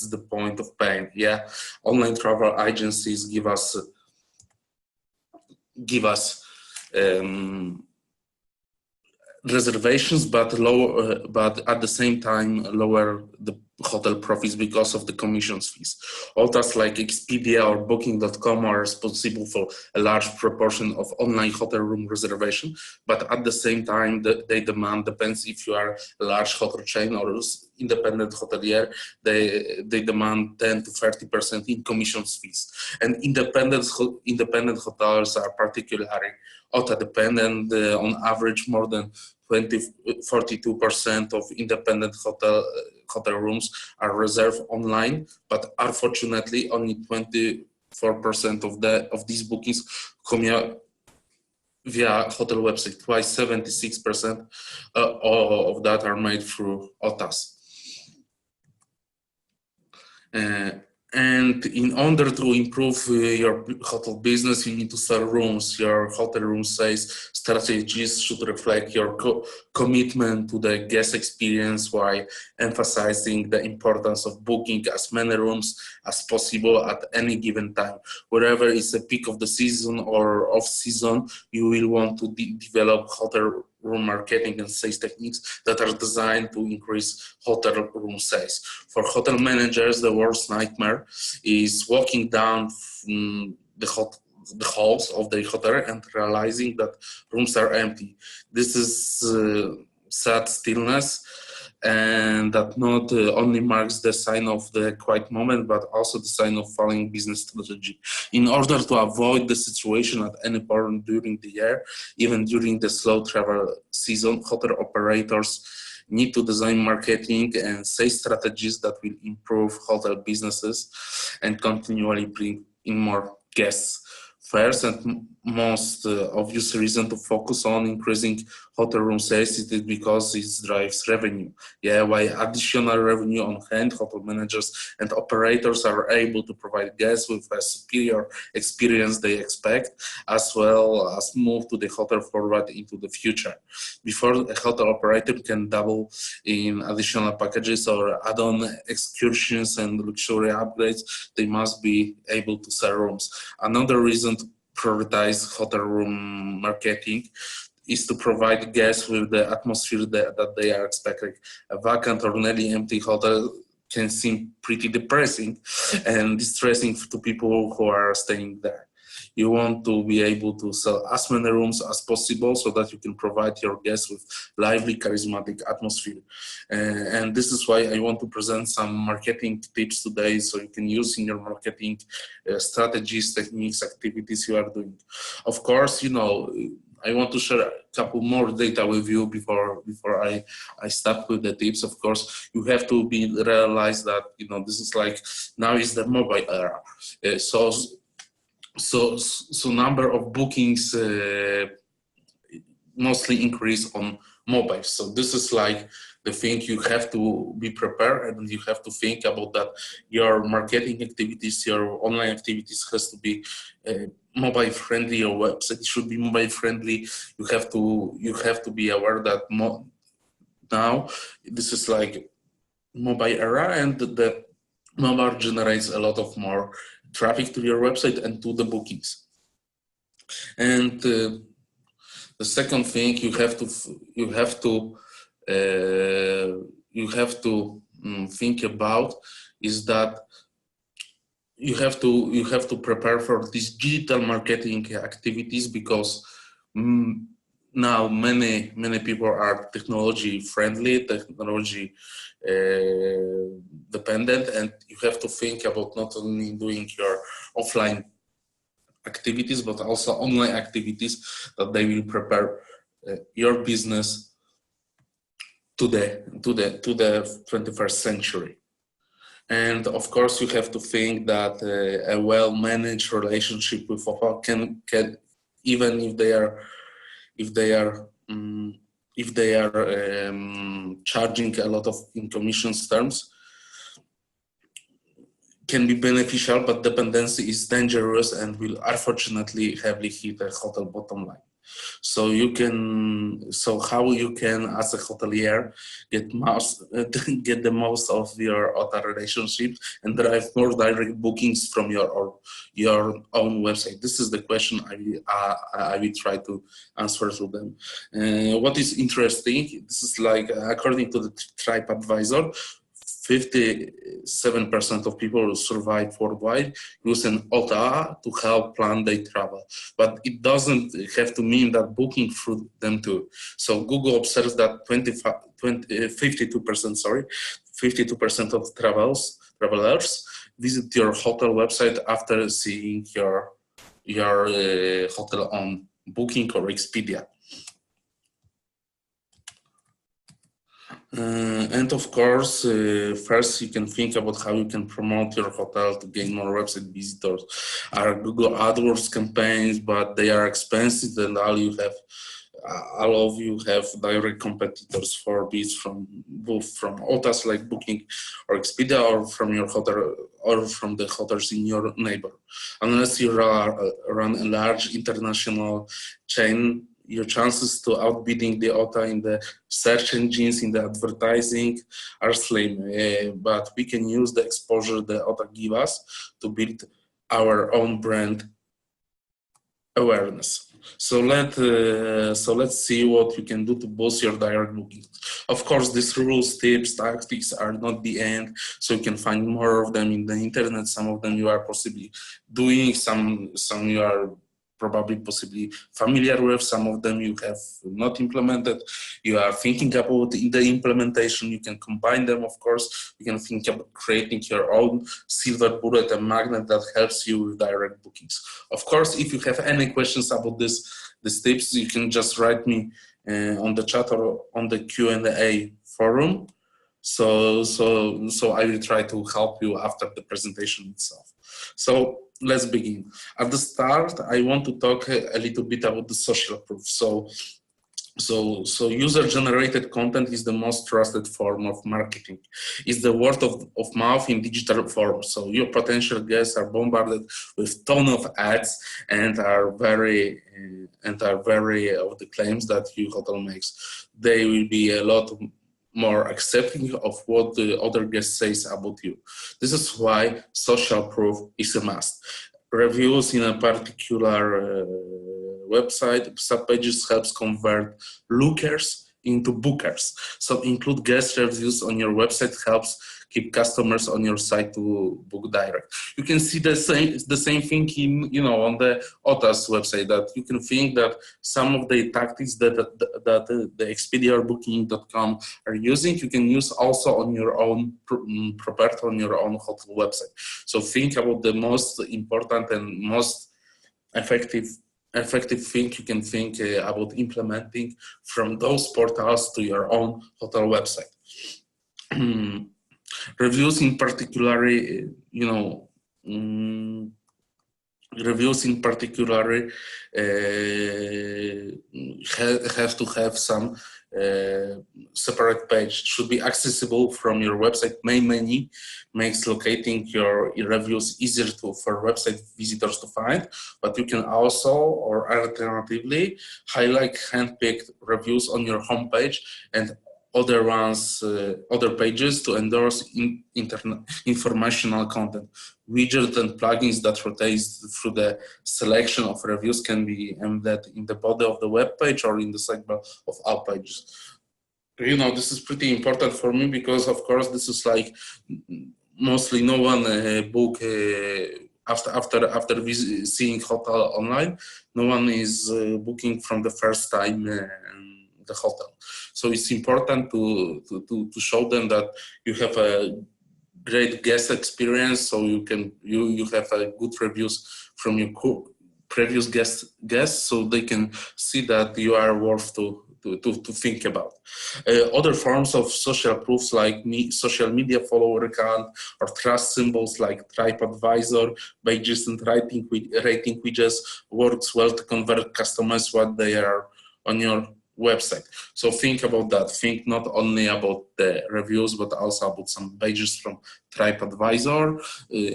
is the point of pain. Yeah, online travel agencies give us reservations, but but at the same time lower the hotel profits because of the commissions fees. Hotels like Expedia or Booking.com are responsible for a large proportion of online hotel room reservation, but at the same time they demand, depends if you are a large hotel chain or independent hotelier, they demand 10 to 30% in commissions fees. And independent hotels are particularly auto dependent. On average, more than 42% of independent hotel rooms are reserved online, but unfortunately only 24% of these bookings come via hotel website, while 76% of that are made through OTAs. And in order to improve your hotel business, you need to sell rooms. Your hotel room sales strategies should reflect your commitment to the guest experience while emphasizing the importance of booking as many rooms as possible at any given time. Wherever it's a peak of the season or off season, you will want to develop hotel room marketing and sales techniques that are designed to increase hotel room sales. For hotel managers, the worst nightmare is walking down the halls of the hotel and realizing that rooms are empty. This is sad stillness, and that not only marks the sign of the quiet moment, but also the sign of failing business strategy. In order to avoid the situation at any point during the year, even during the slow travel season, hotel operators need to design marketing and sales strategies that will improve hotel businesses and continually bring in more guests. First and most obvious reason to focus on increasing hotel room sales is because it drives revenue. Yeah, while additional revenue on hand, hotel managers and operators are able to provide guests with a superior experience they expect, as well as move to the hotel forward into the future. Before a hotel operator can double in additional packages or add-on excursions and luxury upgrades, they must be able to sell rooms. Another reason to prioritize hotel room marketing is to provide guests with the atmosphere that they are expecting. A vacant or nearly empty hotel can seem pretty depressing and distressing to people who are staying there. You want to be able to sell as many rooms as possible so that you can provide your guests with lively, charismatic atmosphere. And this is why I want to present some marketing tips today so you can use in your marketing strategies, techniques, activities you are doing. Of course, you know, I want to share a couple more data with you before I start with the tips. Of course, you have to realize that, you know, this is like, now is the mobile era. So number of bookings mostly increase on mobile. So this is like the thing you have to be prepared, and you have to think about that your marketing activities, your online activities has to be mobile friendly. Your website should be mobile friendly. You have to be aware that now this is like mobile era, and the mobile generates a lot of more traffic to your website and to the bookings. And the second thing you have to think about is that you have to prepare for these digital marketing activities, because now many people are technology friendly, technology dependent, and you have to think about not only doing your offline activities but also online activities that they will prepare your business to the 21st century. And of course, you have to think that a well-managed relationship with offer can even if they are charging a lot of in commissions terms, can be beneficial, but dependency is dangerous and will unfortunately heavily hit a hotel bottom line. So how you can, as a hotelier, get the most of your hotel relationships and drive more direct bookings from your own website. This is the question I will try to answer to them. What is interesting? This is like according to the TripAdvisor, 57% of people who survive worldwide use an OTA to help plan their travel. But it doesn't have to mean that booking through them too. So Google observes that 52% of travelers visit your hotel website after seeing your hotel on Booking or Expedia. And of course, first you can think about how you can promote your hotel to gain more website visitors. Are Google AdWords campaigns, but they are expensive, and all of you have direct competitors for bids from OTAs like Booking or Expedia, or from your hotel or from the hotels in your neighbor. Unless you run a large international chain, your chances to outbidding the OTA in the search engines, in the advertising, are slim. But we can use the exposure the OTA give us to build our own brand awareness. So let's see what you can do to boost your direct bookings. Of course, these rules, tips, tactics are not the end. So you can find more of them in the internet. Some of them you are possibly doing, some you are probably possibly familiar with, some of them you have not implemented. You are thinking about the implementation. You can combine them, of course. You can think about creating your own silver bullet and magnet that helps you with direct bookings. Of course, if you have any questions about these tips, you can just write me on the chat or on the Q&A forum. So I will try to help you after the presentation itself. So let's begin. At the start, I want to talk a little bit about the social proof. So user-generated content is the most trusted form of marketing. It's the word of mouth in digital form. So your potential guests are bombarded with ton of ads and are very of the claims that your hotel makes. They will be a lot more accepting of what the other guest says about you. This is why social proof is a must. Reviews in a particular website subpages helps convert lookers into bookers. So include guest reviews on your website helps keep customers on your site to book direct. You can see the same thing in on the OTA's website, that you can think that some of the tactics that the Expedia or Booking.com are using, you can use also on your own property, on your own hotel website. So think about the most important and most effective thing you can think about implementing from those portals to your own hotel website. Reviews in particular, have to have some separate page. Should be accessible from your website main menu. Makes locating your reviews easier for website visitors to find, but you can also, or alternatively, highlight handpicked reviews on your homepage and other pages to endorse informational content. Widgets and plugins that rotate through the selection of reviews can be embedded in the body of the web page or in the sidebar of all pages. This is pretty important for me because, of course, this is like mostly no one book after seeing hotel online. No one is booking from the first time the hotel. So it's important to show them that you have a great guest experience, so you have a good reviews from your previous guests, so they can see that you are worth to think about. Other forms of social proofs like social media follower account or trust symbols like TripAdvisor, badges and rating widgets works well to convert customers what they are on your website. So think about that. Think not only about the reviews, but also about some pages from TripAdvisor,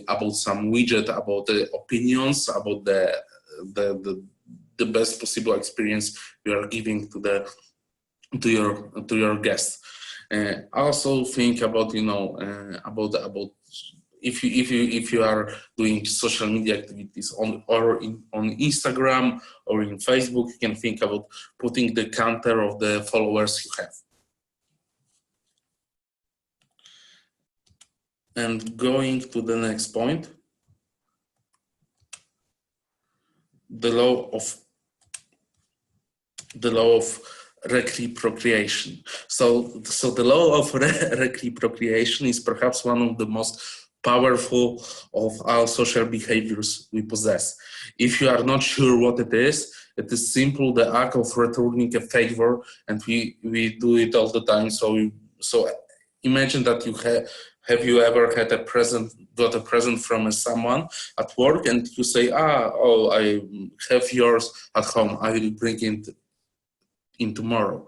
about some widget, about the opinions, about the the best possible experience you are giving to your guests. Also think about about if you are doing social media activities on Instagram or in Facebook, you can think about putting the counter of the followers you have. And going to the next point, the law of reciprocation. So the law of reciprocation is perhaps one of the most powerful of all social behaviors we possess. If you are not sure what it is simple the act of returning a favor, and we do it all the time. So imagine that have you ever got a present from someone at work, and you say, I have yours at home, I will bring it in tomorrow,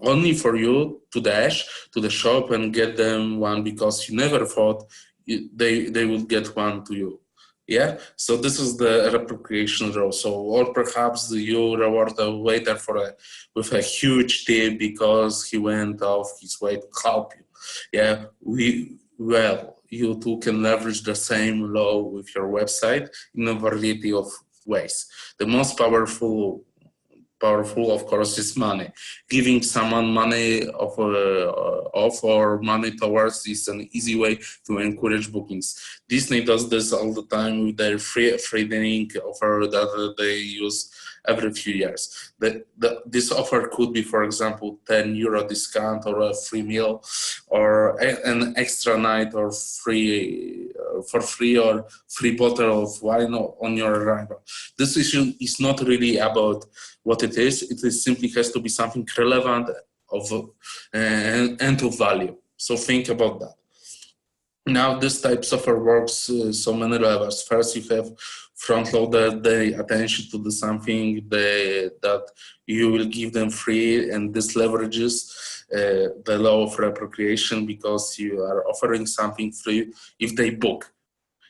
only for you to dash to the shop and get them one because you never thought they would get one to you. Yeah, so this is the reciprocation rule. So, or perhaps you reward a waiter with a huge tip because he went off his way to help you. Yeah, you too can leverage the same law with your website in a variety of ways. The most powerful, of course, is money. Giving someone money off or money towards is an easy way to encourage bookings. Disney does this all the time with their free dining offer that they use every few years. This offer could be, for example, €10 discount or a free meal or an extra night or free or free bottle of wine on your arrival. This issue is not really about what it is simply has to be something relevant and of value. So think about that. Now, this type of software works so many levels. First, you have front-loaded the attention to the something that you will give them free, and this leverages the law of reciprocation because you are offering something free if they book.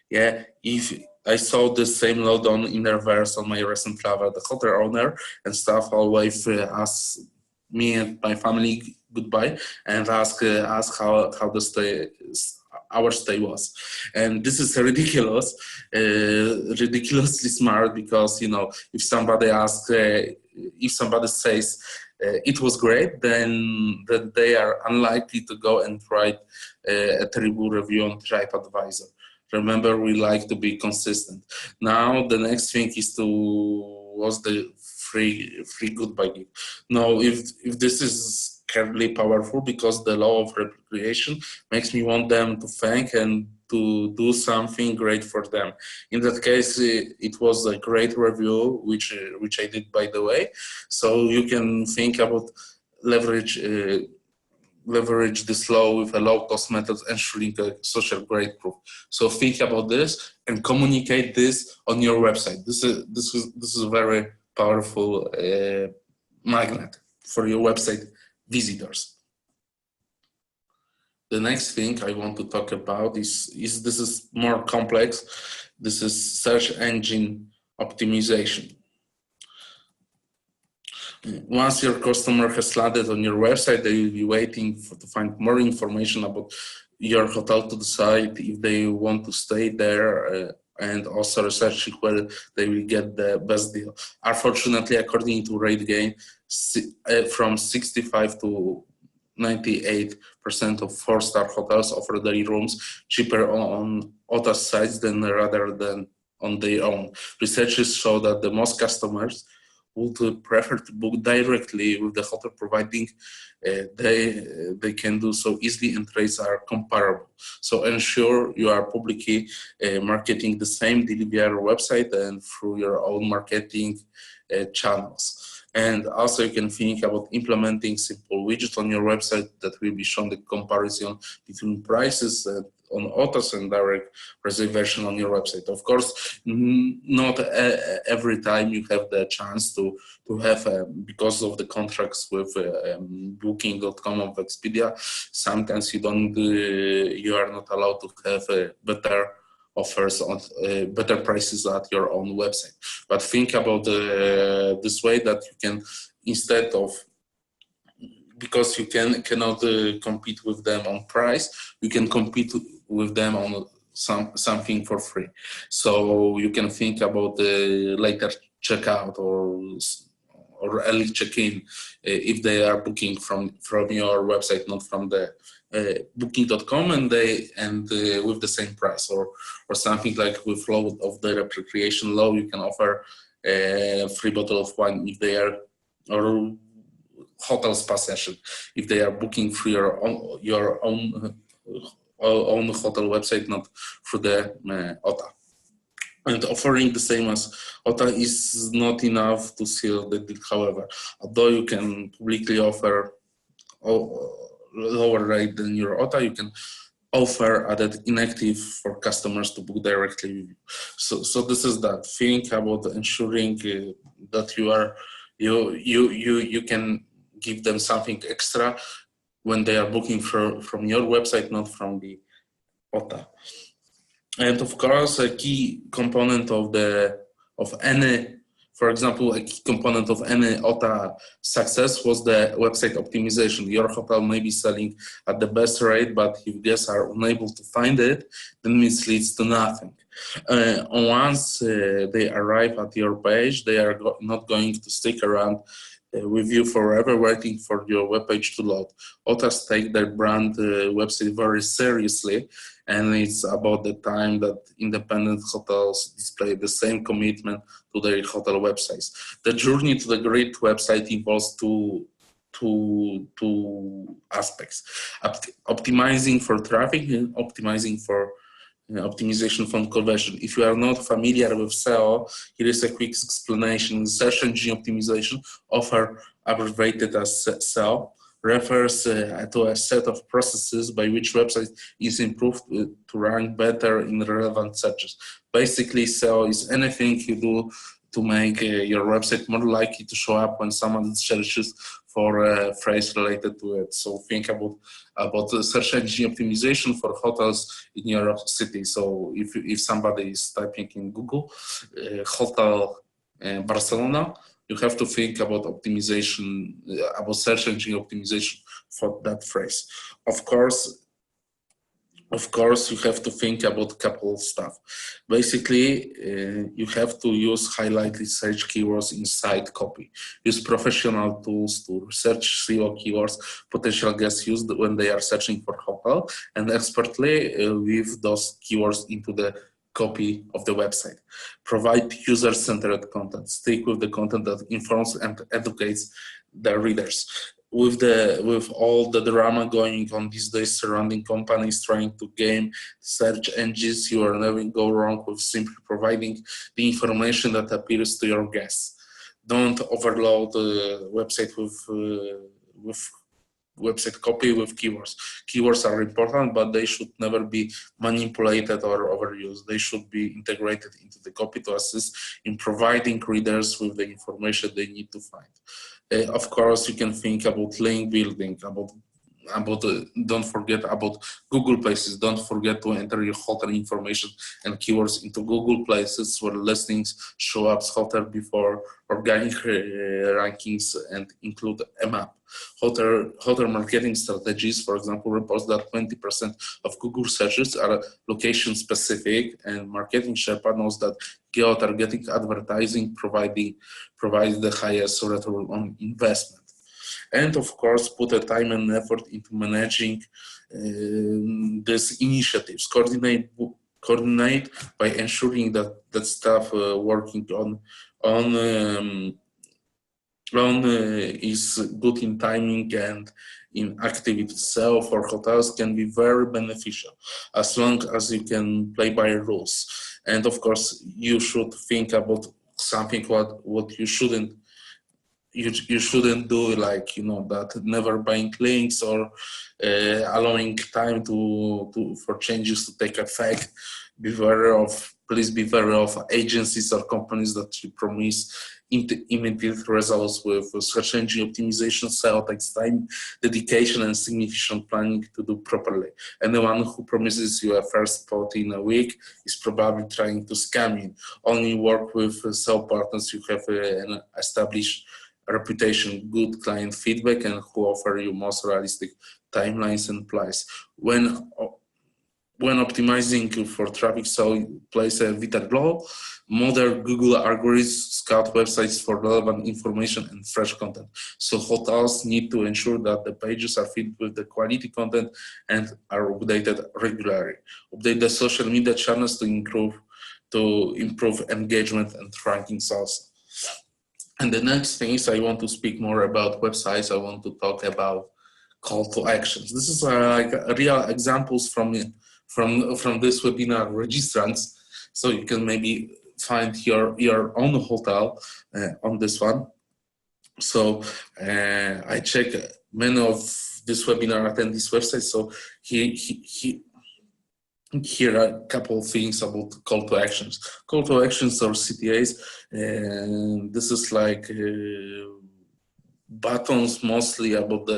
Yeah, if I saw the same law done in reverse on my recent travel, the hotel owner and staff always ask me and my family goodbye and ask how our stay was. And this is ridiculous, ridiculously smart, because if somebody says it was great, then that they are unlikely to go and write a terrible review on TripAdvisor. Remember, we like to be consistent. Now the next thing is was the free goodbye gift. Now, if this is incredibly powerful because the law of reciprocation makes me want them to thank and to do something great for them. In that case, it was a great review, which I did, by the way. So you can think about leverage this law with a low-cost method, ensuring a social grade proof. So think about this and communicate this on your website. This is a very powerful magnet for your website visitors. The next thing I want to talk about is this is more complex. This is search engine optimization. Once your customer has landed on your website, they will be waiting to find more information about your hotel to decide if they want to stay there, and also researching where they will get the best deal. Unfortunately, according to RateGain, from 65 to 98% of 4-star hotels offer their rooms cheaper on other sites rather than on their own. Researchers show that the most customers would prefer to book directly with the hotel, providing they can do so easily and rates are comparable. So ensure you are publicly marketing the same deal via your website and through your own marketing channels. And also you can think about implementing simple widgets on your website that will be shown the comparison between prices on autos and direct reservation on your website. Of course, not every time you have the chance to have, because of the contracts with Booking.com of Expedia, sometimes you are not allowed to have better offers on better prices at your own website. But think about this way that you can, instead of, because you cannot compete with them on price, you can compete with them on something for free. So you can think about the later checkout or early check-in if they are booking from your website, not from the booking.com, and with the same price, or something like with Law of the Repatriation law, you can offer a free bottle of wine if they are, or hotel spa session if they are booking through your own hotel website, not through the OTA. And offering the same as OTA is not enough to seal the deal. However, although you can publicly offer lower rate than your OTA, you can offer added inactive for customers to book directly with you. So this is that. Think about ensuring that you can give them something extra when they are booking from your website, not from the OTA. And of course, a key component of any, for example, a key component of any OTA success was the website optimization. Your hotel may be selling at the best rate, but if guests are unable to find it, then this leads to nothing. Once they arrive at your page, they are not going to stick around with you forever, waiting for your webpage to load. OTAs take their brand website very seriously, and it's about the time that independent hotels display the same commitment to their hotel websites. The journey to the great website involves two aspects: optimizing for traffic and optimizing for optimization for conversion. If you are not familiar with SEO, here is a quick explanation. Search engine optimization, often abbreviated as SEO, refers to a set of processes by which website is improved to rank better in relevant searches. Basically, SEO is anything you do to make your website more likely to show up when someone searches for a phrase related to it. So think about the search engine optimization for hotels in your city. So if somebody is typing in Google hotel Barcelona, you have to think about optimization, about search engine optimization for that phrase. Of course, you have to think about a couple of stuff. Basically, you have to use highlighted search keywords inside copy. Use professional tools to research SEO keywords potential guests use when they are searching for hotel, and expertly weave those keywords into the copy of the website. Provide user-centered content. Stick with the content that informs and educates the readers. With all the drama going on these days surrounding companies trying to game search engines, you are never go wrong with simply providing the information that appeals to your guests. Don't overload the website with website copy with keywords. Keywords are important, but they should never be manipulated or overused. They should be integrated into the copy to assist in providing readers with the information they need to find. Of course, you can think about link building, don't forget about Google Places. Don't forget to enter your hotel information and keywords into Google Places where listings show up hotter before organic rankings and include a map. Hotel marketing strategies, for example, report that 20% of Google searches are location specific, and Marketing Sherpa knows that geo-targeting advertising provides the highest return on investment. And of course, put a time and effort into managing these initiatives. Coordinate by ensuring that staff working on is good in timing and in activity. SEO for hotels can be very beneficial as long as you can play by rules. And of course, you should think about something what you shouldn't do, like that never buying links or allowing time for changes to take effect. Beware of please be wary of agencies or companies that you promise immediate results with search engine optimization. SEO takes time, dedication, and significant planning to do properly. Anyone who promises you a first spot in a week is probably trying to scam you. Only work with SEO partners you have an established reputation, good client feedback, and who offer you most realistic timelines and price. When optimizing for traffic, so plays a vital role. Modern Google algorithms scout websites for relevant information and fresh content. So hotels need to ensure that the pages are filled with the quality content and are updated regularly. Update the social media channels to improve engagement and rankings also. And the next thing is I want to speak more about websites. I want to talk about call to actions. This is like real examples from this webinar registrants, so you can maybe find your own hotel on this one. So I check many of this webinar attendees' websites. So here are a couple of things about call to actions. Call to actions or CTAs, and this is like buttons mostly about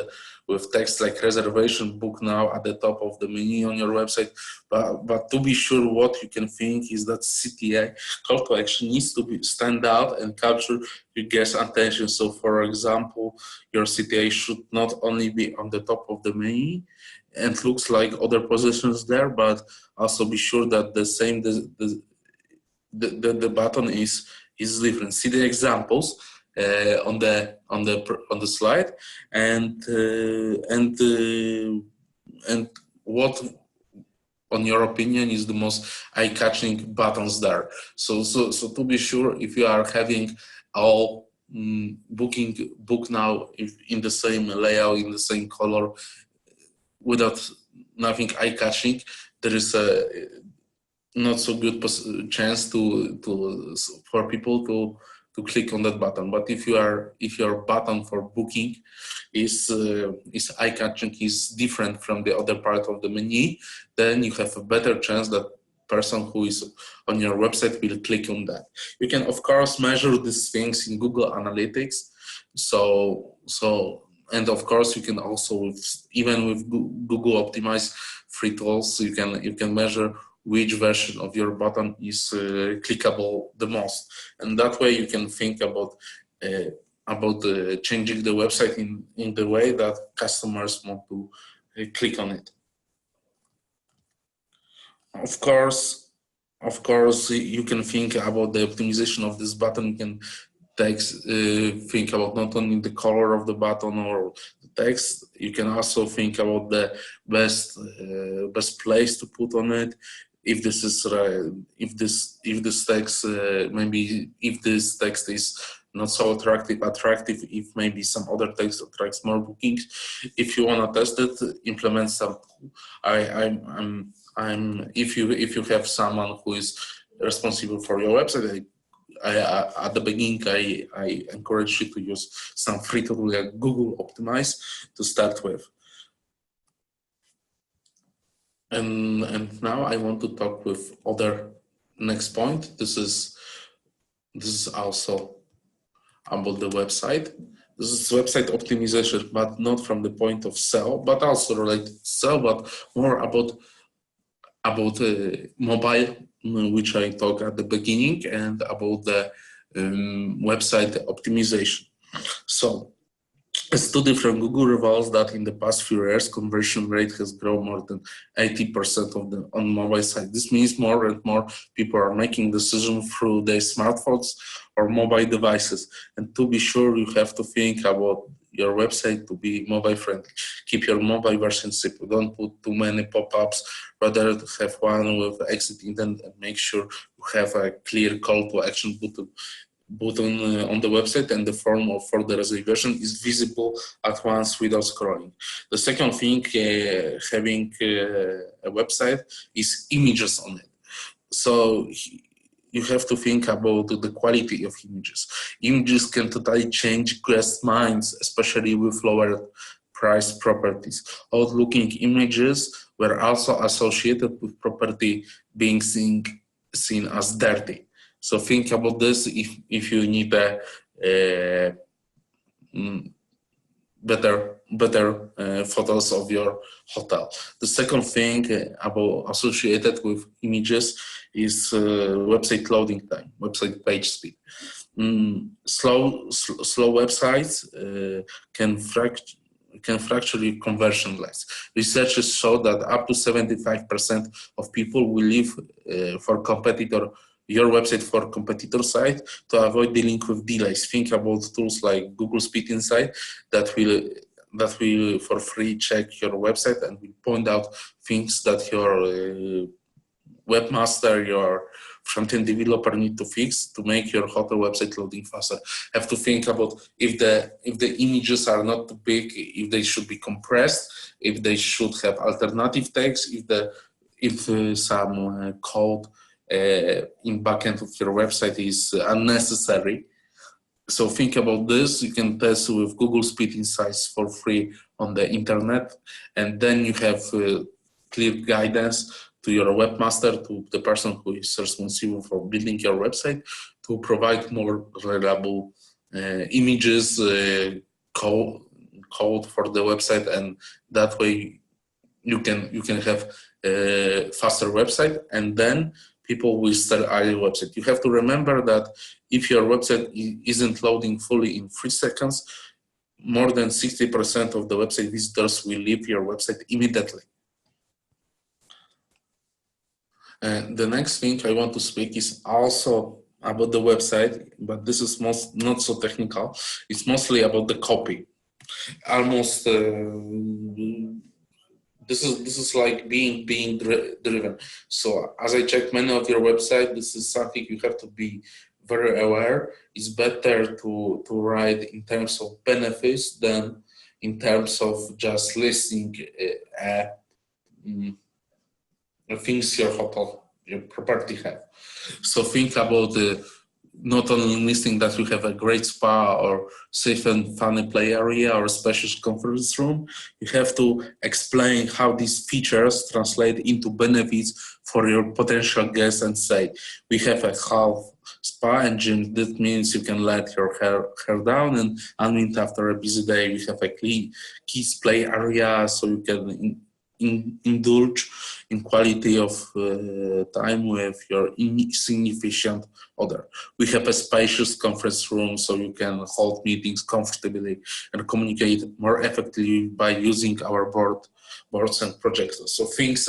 with text like reservation, book now at the top of the menu on your website. But to be sure, what you can think is that CTA, call to action, needs to stand out and capture your guest's attention. So for example, your CTA should not only be on the top of the menu and looks like other positions there, but also be sure that the button is different. See the examples on the slide, and what, on your opinion, is the most eye-catching buttons there. So to be sure, if you are having all book now in the same layout, in the same color, without nothing eye-catching, there is a not so good chance for people to click on that button. But if your button for booking is eye-catching, is different from the other part of the menu, then you have a better chance that person who is on your website will click on that. You can of course measure these things in Google Analytics. And of course you can also, even with Google optimized free tools, you can measure which version of your button is clickable the most, and that way you can think about changing the website in the way that customers want to click on it. Of course, you can think about the optimization of this button. You can think about not only the color of the button or the text. You can also think about the best place to put on it. If this is if this text maybe if this text is not so attractive, if maybe some other text attracts more bookings. If you want to test it, implement some. If you have someone who is responsible for your website, at the beginning, I encourage you to use some free tool like Google Optimize to start with. And now I want to talk with other next point. This is also about the website. This is website optimization, but not from the point of SEO, but also related to SEO, but more about mobile, which I talked at the beginning, and about the website optimization. So it's two different. Google reveals that in the past few years, conversion rate has grown more than 80% on mobile side. This means more and more people are making decisions through their smartphones or mobile devices. And to be sure, you have to think about your website to be mobile friendly. Keep your mobile version simple. Don't put too many pop-ups. Rather have one with exit intent, and make sure you have a clear call to action button on the website, and the form for the reservation is visible at once without scrolling. The second thing, having a website, is images on it. So you have to think about the quality of images. Images can totally change guests' minds, especially with lower price properties. Odd-looking images were also associated with property being seen seen as dirty. So think about this if you need a better photos of your hotel. The second thing about associated with images is website loading time, website page speed. Slow websites can fracture your conversion rates. Researchers show that up to 75% of people will leave your website for competitor site to avoid dealing with delays. Think about tools like Google Speed Insight that will for free check your website and will point out things that your webmaster, your front-end developer need to fix to make your hotel website loading faster. Have to think about if the images are not too big, if they should be compressed, if they should have alternative text, if some code in backend of your website is unnecessary. So think about this. You can test with Google Speed Insights for free on the internet, and then you have clear guidance to your webmaster, to the person who is responsible for building your website, to provide more reliable images, code for the website, and that way you can have a faster website, and then people will start your website. You have to remember that if your website isn't loading fully in 3 seconds, more than 60% of the website visitors will leave your website immediately. And the next thing I want to speak is also about the website, but this is not so technical. It's mostly about the copy. Almost this is like being driven. So as I checked many of your website, this is something you have to be very aware. It's better to write in terms of benefits than in terms of just listing things your hotel, your property have. So think about not only listing that you have a great spa or safe and funny play area or a spacious conference room, you have to explain how these features translate into benefits for your potential guests and say, we have a half spa and gym. That means you can let your hair down and unwind after a busy day. We have a clean kids play area so you can indulge in quality of time with your insignificant other. We have a spacious conference room so you can hold meetings comfortably and communicate more effectively by using our boards and projectors. So think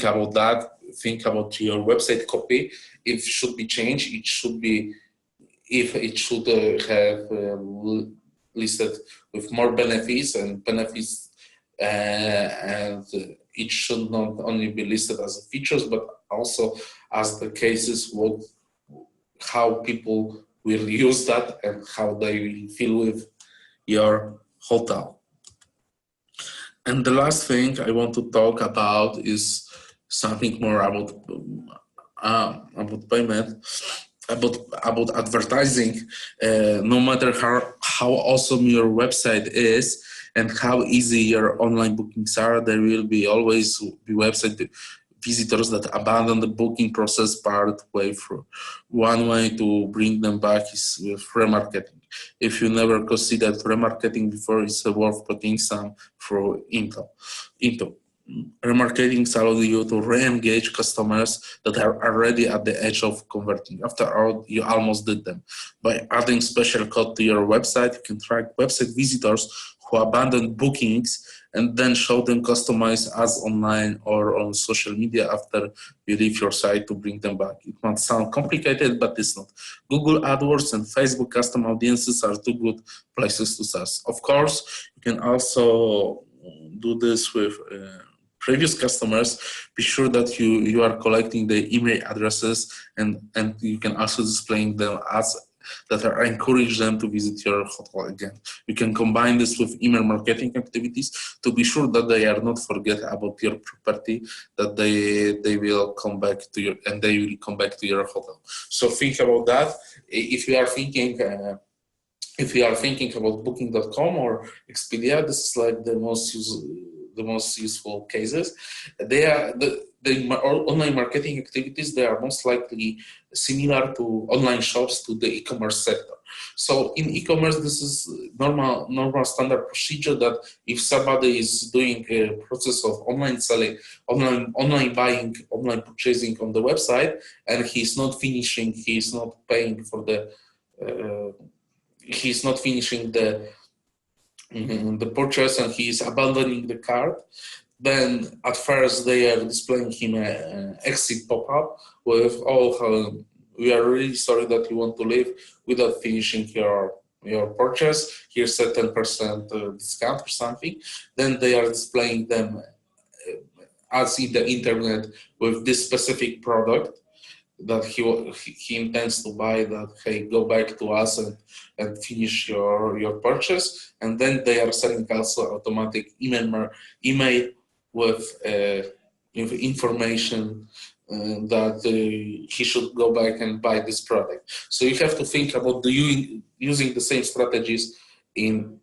about that. Think about your website copy. If it should be changed, it should be have listed with more benefits and it should not only be listed as features, but also as the cases, how people will use that and how they will feel with your hotel. And the last thing I want to talk about is something more about payment, about advertising. No matter how awesome your website is, and how easy your online bookings are, there will always be website visitors that abandon the booking process part way through. One way to bring them back is with remarketing. If you never considered remarketing before, it's worth putting some through into. Remarketing allows you to re-engage customers that are already at the edge of converting. After all, you almost did them. By adding special code to your website, you can track website visitors who abandoned bookings and then show them customized ads online or on social media after you leave your site to bring them back. It might sound complicated, but it's not. Google AdWords and Facebook custom audiences are two good places to start. Of course, you can also do this with previous customers. Be sure that you are collecting the email addresses and you can also display them ads that are encourage them to visit your hotel again. You can combine this with email marketing activities to be sure that they are not forget about your property, that they will come back to your and they will come back to your hotel. So think about that. If you are thinking about Booking.com or Expedia, this is like the most useful cases. They are online marketing activities. They are most likely similar to online shops, to the e-commerce sector. So in e-commerce, this is normal standard procedure that if somebody is doing a process of online selling, online buying, online purchasing on the website, and he's not finishing, he's not paying for the, he's not finishing the purchase, and he is abandoning the cart, then at first they are displaying him an exit pop-up with, oh, we are really sorry that you want to leave without finishing your purchase. Here's a 10% discount or something. Then they are displaying them as in the internet with this specific product that he intends to buy, that, hey, go back to us and finish your purchase. And then they are sending also automatic email with information that he should go back and buy this product. So you have to think about using the same strategies in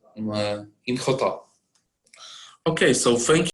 hotel. Okay, so thank you.